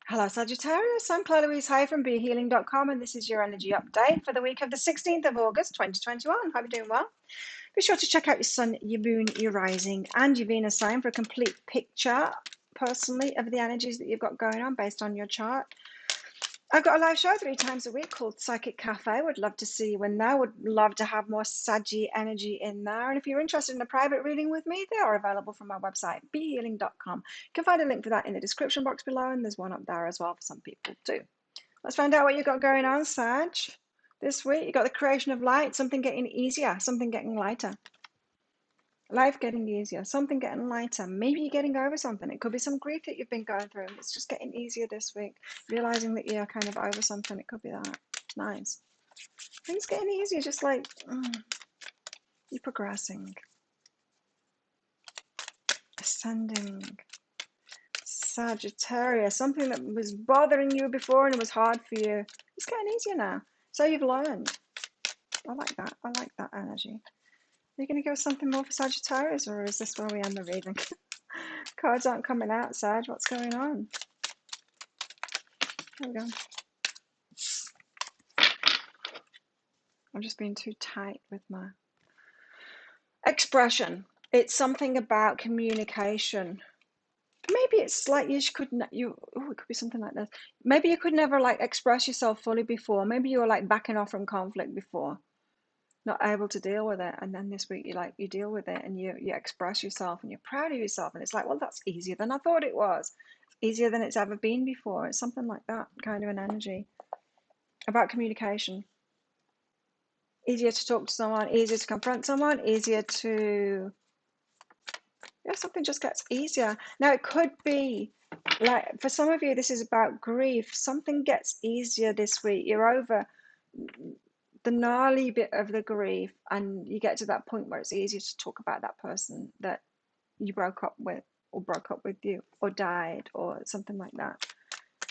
Hello, Sagittarius. I'm Claire Louise Hay from BeHealing.com, and this is your energy update for the week of the 16th of August, 2021. Hope you're doing well. Be sure to check out your Sun, your Moon, your Rising, and your Venus sign for a complete picture, personally, of the energies that you've got going on based on your chart. I've got a live show 3 times a week called Psychic Cafe. Would love to see you in there. Would love to have more Saggy energy in there. And if you're interested in a private reading with me, they are available from my website, behealing.com. You can find a link for that in the description box below, and there's one up there as well for some people too. Let's find out what you've got going on, Sag. This week, you got the creation of light, something getting easier, something getting lighter. Life getting easier, something getting lighter. Maybe you're getting over something. It could be some grief that you've been going through. It's just getting easier this week. Realizing that you're kind of over something. It could be that. Nice. Things getting easier, just like you're progressing. Ascending. Sagittarius, something that was bothering you before and it was hard for you. It's getting easier now. So you've learned. I like that. I like that energy. Are you going to give us something more for Sagittarius, or is this where we end the reading? Cards aren't coming out, Sag. What's going on? There we go. I'm just being too tight with my expression. It's something about communication. Maybe it's like it could be something like this. Maybe you could never like express yourself fully before. Maybe you were like backing off from conflict before, not able to deal with it, and then this week you deal with it and you express yourself and you're proud of yourself, and it's like, well, that's easier than I thought it was, easier than it's ever been before. It's something like that kind of an energy about communication. Easier to talk to someone, easier to confront someone, easier to, yeah, something just gets easier. Now it could be like, for some of you, this is about grief. Something gets easier this week. You're over the gnarly bit of the grief, and you get to that point where it's easier to talk about that person that you broke up with, or broke up with you, or died, or something like that.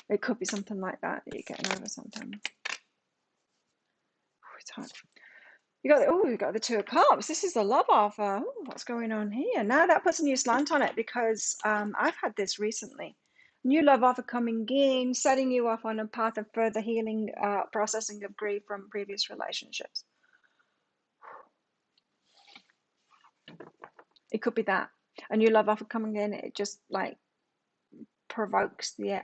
It could be something like that you're getting over something. It's hard. You got the Two of Cups. This is the love offer. What's going on here? Now that puts a new slant on it, because I've had this recently. New love offer coming in, setting you off on a path of further healing, processing of grief from previous relationships. It could be that. A new love offer coming in, it just like provokes the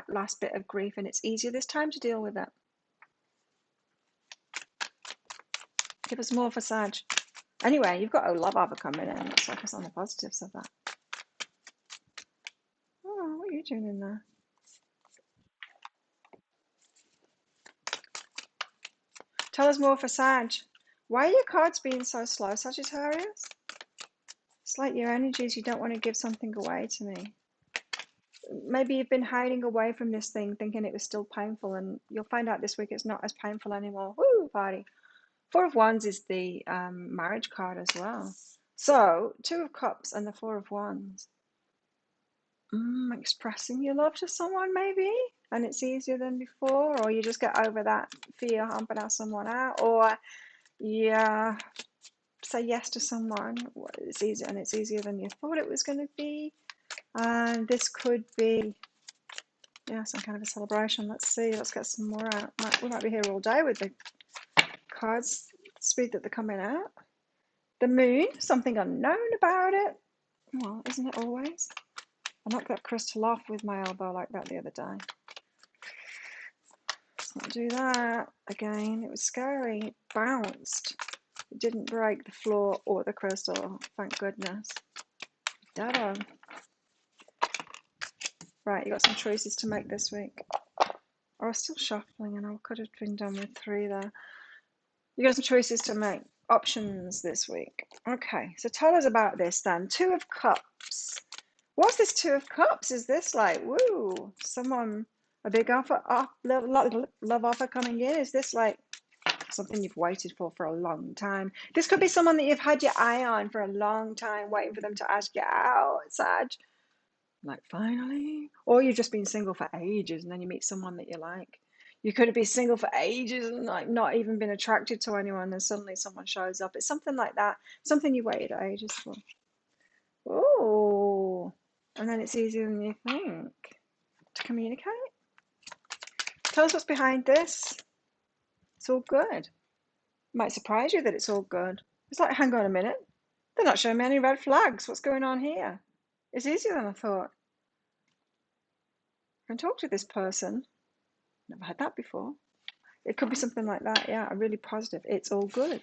last bit of grief, and it's easier this time to deal with it. Give us more for Sag. Anyway, you've got a love offer coming in. Let's focus on the positives of that. Oh, what are you doing in there? Tell us more for Sag. Why are your cards being so slow, Sagittarius? It's like your energies, you don't want to give something away to me. Maybe you've been hiding away from this thing, thinking it was still painful, and you'll find out this week it's not as painful anymore. Woo, party. Four of Wands is the marriage card as well. So, Two of Cups and the Four of Wands. Expressing your love to someone, maybe, and it's easier than before, or you just get over that fear humping someone out, or yeah, say yes to someone. It's easier, and it's easier than you thought it was going to be. And this could be, yeah, some kind of a celebration. Let's see. Let's get some more out. We might be here all day with the cards, speed that they're coming out. The Moon, something unknown about it. Well, isn't it always? I knocked that crystal off with my elbow like that the other day. Let's not do that again. It was scary. It bounced. It didn't break the floor or the crystal, thank goodness. Da-da. Right, you got some choices to make this week. I was still shuffling, and I could have been done with 3 there. You got some choices to make. Options this week. Okay, so tell us about this then. Two of Cups. What's this Two of Cups? Is this like, woo, someone, a big offer, love offer coming in? Is this like something you've waited for a long time? This could be someone that you've had your eye on for a long time, waiting for them to ask you out, Sag. Like, finally. Or you've just been single for ages, and then you meet someone that you like. You could have been single for ages and like not even been attracted to anyone, and suddenly someone shows up. It's something like that. Something you waited ages for. Oh, and then it's easier than you think to communicate. Tell us what's behind this. It's all good. It might surprise you that it's all good. It's like, hang on a minute. They're not showing me any red flags. What's going on here? It's easier than I thought. I can talk to this person. Never had that before. It could be something like that. Yeah, I'm really positive. It's all good.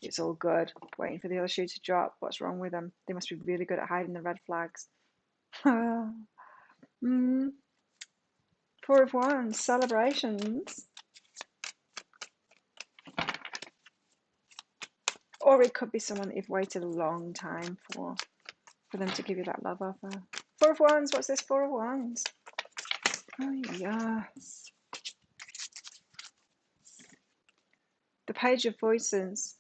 It's all good. Waiting for the other shoe to drop. What's wrong with them? They must be really good at hiding the red flags. mm. Four of Wands, celebrations. Or it could be someone that you've waited a long time for them to give you that love offer. Four of Wands, what's this Four of Wands? Oh, yes. The Page of Voices.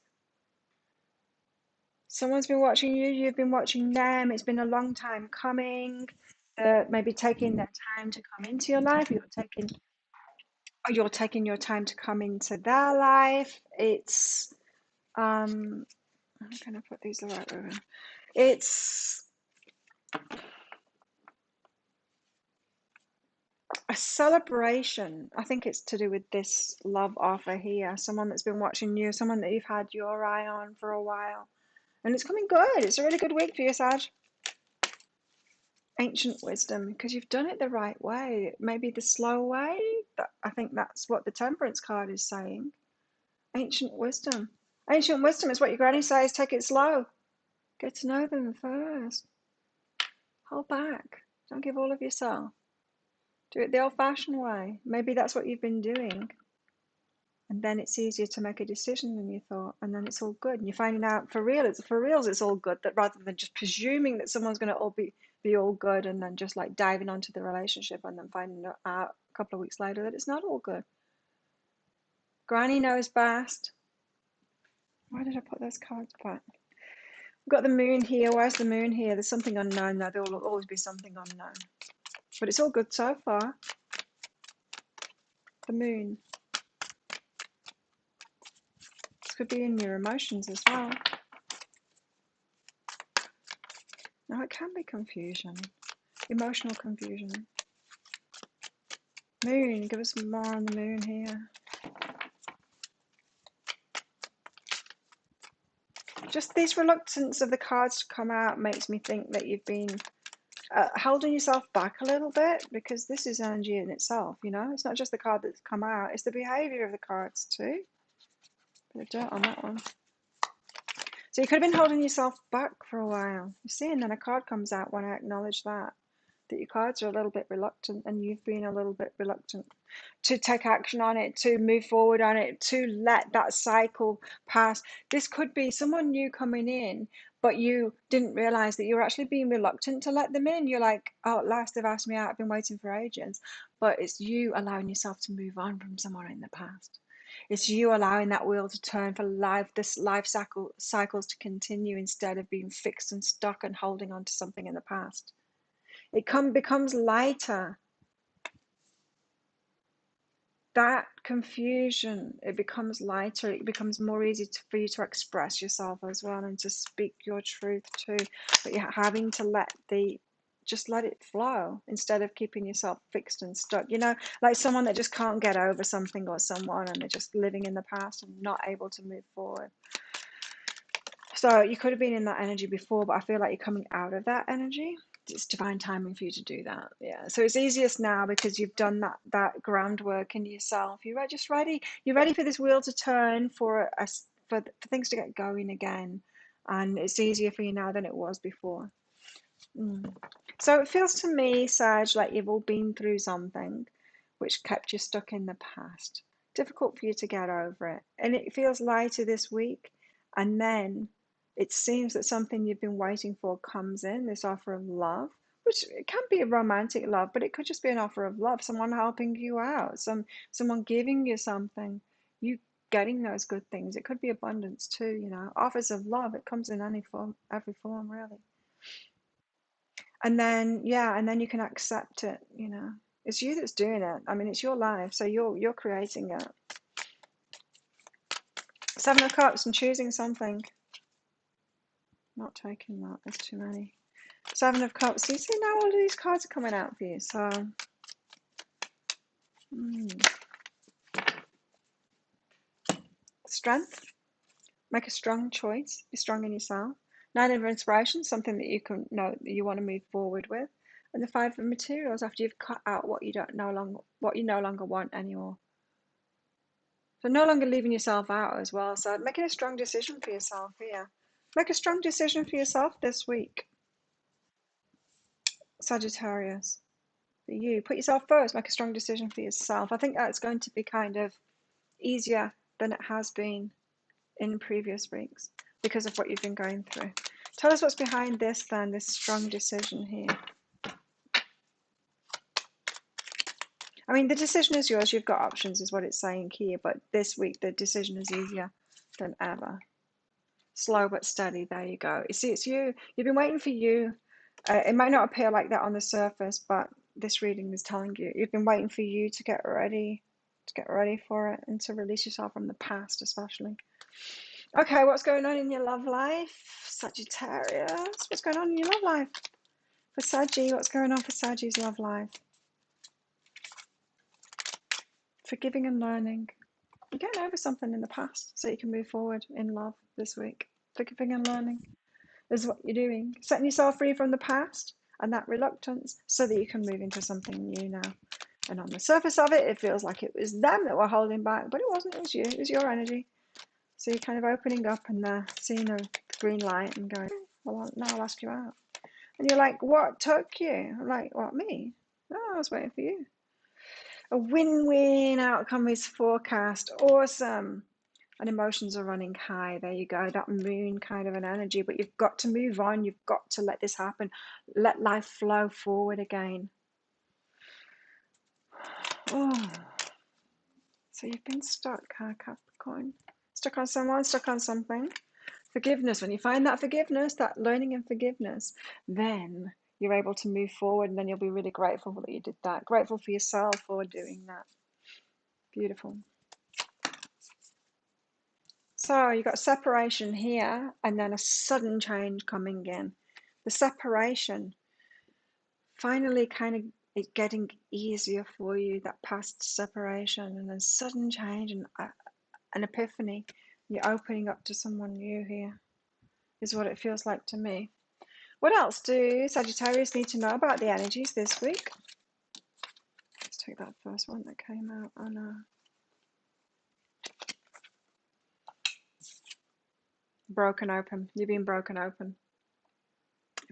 Someone's been watching you, you've been watching them. It's been a long time coming. Maybe taking their time to come into your life. You're taking your time to come into their life. It's I'm gonna put these the right way. It's a celebration. I think it's to do with this love offer here. Someone that's been watching you, someone that you've had your eye on for a while. And it's coming good. It's a really good week for you, Sag. Ancient wisdom, because you've done it the right way. Maybe the slow way. I think that's what the Temperance card is saying. Ancient wisdom. Ancient wisdom is what your granny says. Take it slow. Get to know them first. Hold back. Don't give all of yourself. Do it the old-fashioned way. Maybe that's what you've been doing. And then it's easier to make a decision than you thought. And then it's all good. And you're finding out for reals it's all good. That rather than just presuming that someone's going to all be all good and then just like diving onto the relationship and then finding out a couple of weeks later that it's not all good. Granny knows best. Why did I put those cards back? We've got the moon here. Where's the moon here? There's something unknown there. There will always be something unknown. But it's all good so far. The moon. This could be in your emotions as well. Now it can be confusion. Emotional confusion. Moon. Give us more on the moon here. Just this reluctance of the cards to come out makes me think that you've been holding yourself back a little bit, because this is energy in itself, you know? It's not just the card that's come out, it's the behavior of the cards too. Bit of dirt on that one. So you could have been holding yourself back for a while. You see, and then a card comes out when I acknowledge that your cards are a little bit reluctant, and you've been a little bit reluctant to take action on it, to move forward on it, to let that cycle pass. This could be someone new coming in, but you didn't realize that you're actually being reluctant to let them in. You're like, oh, at last they've asked me out. I've been waiting for ages. But it's you allowing yourself to move on from someone in the past. It's you allowing that wheel to turn for this life cycles to continue, instead of being fixed and stuck and holding on to something in the past. It becomes lighter. That confusion, it becomes lighter. It becomes more easy for you to express yourself as well, and to speak your truth too. But you're having to just let it flow, instead of keeping yourself fixed and stuck. You know, like someone that just can't get over something or someone, and they're just living in the past and not able to move forward. So you could have been in that energy before, but I feel like you're coming out of that energy. It's divine timing for you to do that. Yeah, so it's easiest now because you've done that groundwork in yourself. You're just ready. You're ready for this wheel to turn, for things to get going again, and it's easier for you now than it was before. So it feels to me, Sag, like you've all been through something which kept you stuck in the past. Difficult for you to get over it, and it feels lighter this week. And then it seems that something you've been waiting for comes in, this offer of love, which it can be a romantic love, but it could just be an offer of love, someone helping you out, someone giving you something, you getting those good things. It could be abundance too, you know. Offers of love, it comes in any form, every form, really. And then, yeah, and then you can accept it, you know. It's you that's doing it. I mean, it's your life, so you're creating it. Seven of Cups and choosing something. Not taking that, there's too many. Seven of Cups. So you see now all of these cards are coming out for you. So Strength. Make a strong choice. Be strong in yourself. Nine of Inspiration, something that you can know that you want to move forward with. And the Five of Materials, after you've cut out what you no longer want anymore. So no longer leaving yourself out as well. So making a strong decision for yourself here. Make a strong decision for yourself this week. Sagittarius. For you. Put yourself first. Make a strong decision for yourself. I think that's going to be kind of easier than it has been in previous weeks because of what you've been going through. Tell us what's behind this then, this strong decision here. I mean, the decision is yours. You've got options is what it's saying here. But this week, the decision is easier than ever. Slow but steady. There you go. You see, it's you. You've been waiting for you. It might not appear like that on the surface, but this reading is telling you you've been waiting for you to get ready for it and to release yourself from the past, especially. Okay, what's going on in your love life, Sagittarius? What's going on in your love life? For Saggy, what's going on for Saggy's love life? Forgiving and learning. You're getting over something in the past so you can move forward in love this week. Forgiving and learning is what you're doing. Setting yourself free from the past and that reluctance so that you can move into something new now. And on the surface of it, it feels like it was them that were holding back, but it wasn't. It was you. It was your energy. So you're kind of opening up and seeing the green light and going, well, now I'll ask you out. And you're like, what took you? I'm like, what, me? No, I was waiting for you. A win-win outcome is forecast. Awesome. And emotions are running high. There you go. That moon kind of an energy. But you've got to move on. You've got to let this happen. Let life flow forward again. Oh. So you've been stuck, huh, Capricorn? Stuck on someone, stuck on something. Forgiveness. When you find that forgiveness, that learning and forgiveness, then you're able to move forward, and then you'll be really grateful that you did that. Grateful for yourself for doing that. Beautiful. So you've got separation here, and then a sudden change coming in. The separation, finally kind of it's getting easier for you, that past separation, and then sudden change and an epiphany. You're opening up to someone new here, is what it feels like to me. What else do Sagittarius need to know about the energies this week? Let's take that first one that came out. Oh no. Broken open. You've been broken open.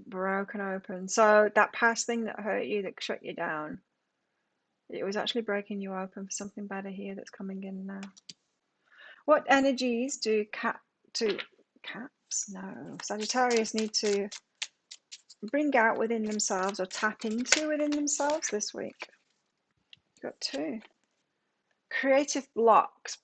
Broken open. So that past thing that hurt you, that shut you down, it was actually breaking you open for something better here that's coming in now. What energies do Sagittarius need to bring out within themselves or tap into within themselves this week? You've got two. Creative blocks,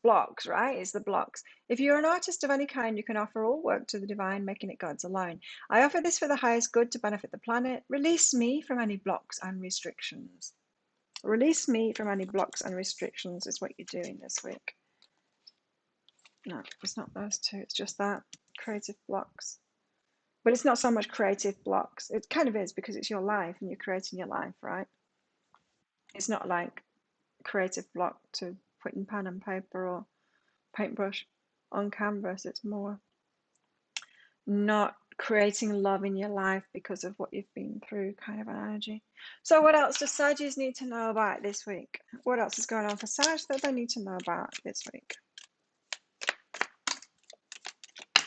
right, is the blocks. If you're an artist of any kind, you can offer all work to the divine, making it God's alone. I offer this for the highest good to benefit the planet. Release me from any blocks and restrictions. Release me from any blocks and restrictions is what you're doing this week. No, it's not those two. It's just that. Creative blocks. But it's not so much creative blocks. It kind of is because it's your life and you're creating your life, right? It's not like creative block to put in pen and paper or paintbrush on canvas. It's more not creating love in your life because of what you've been through, kind of an energy. So what else does Saggies need to know about this week? What else is going on for Sag that they need to know about this week?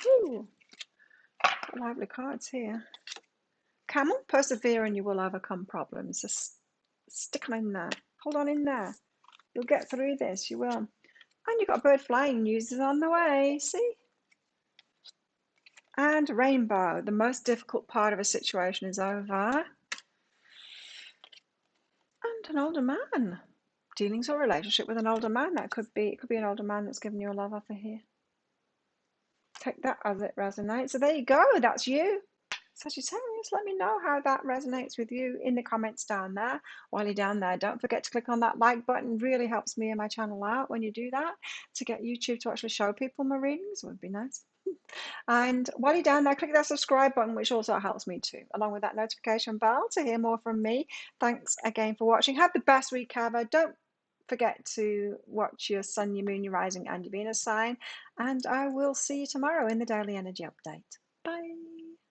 Ooh, lively cards here. Camel, persevere and you will overcome problems. Just stick them in there. Hold on in there. You'll get through this. You will. And you've got a bird flying. News is on the way. See? And rainbow. The most difficult part of a situation is over. And an older man. Dealings or relationship with an older man. It could be an older man that's giving you a love offer here. Take that as it resonates. So there you go. That's you. Sagittarius, let me know how that resonates with you in the comments down there. While you're down there, don't forget to click on that like button. It really helps me and my channel out when you do that, to get YouTube to actually show people my readings. Would be nice. And while you're down there, click that subscribe button, which also helps me too, along with that notification bell to hear more from me. Thanks again for watching. Have the best week ever. Don't forget to watch your sun, your moon, your rising, and your Venus sign. And I will see you tomorrow in the Daily Energy Update. Bye.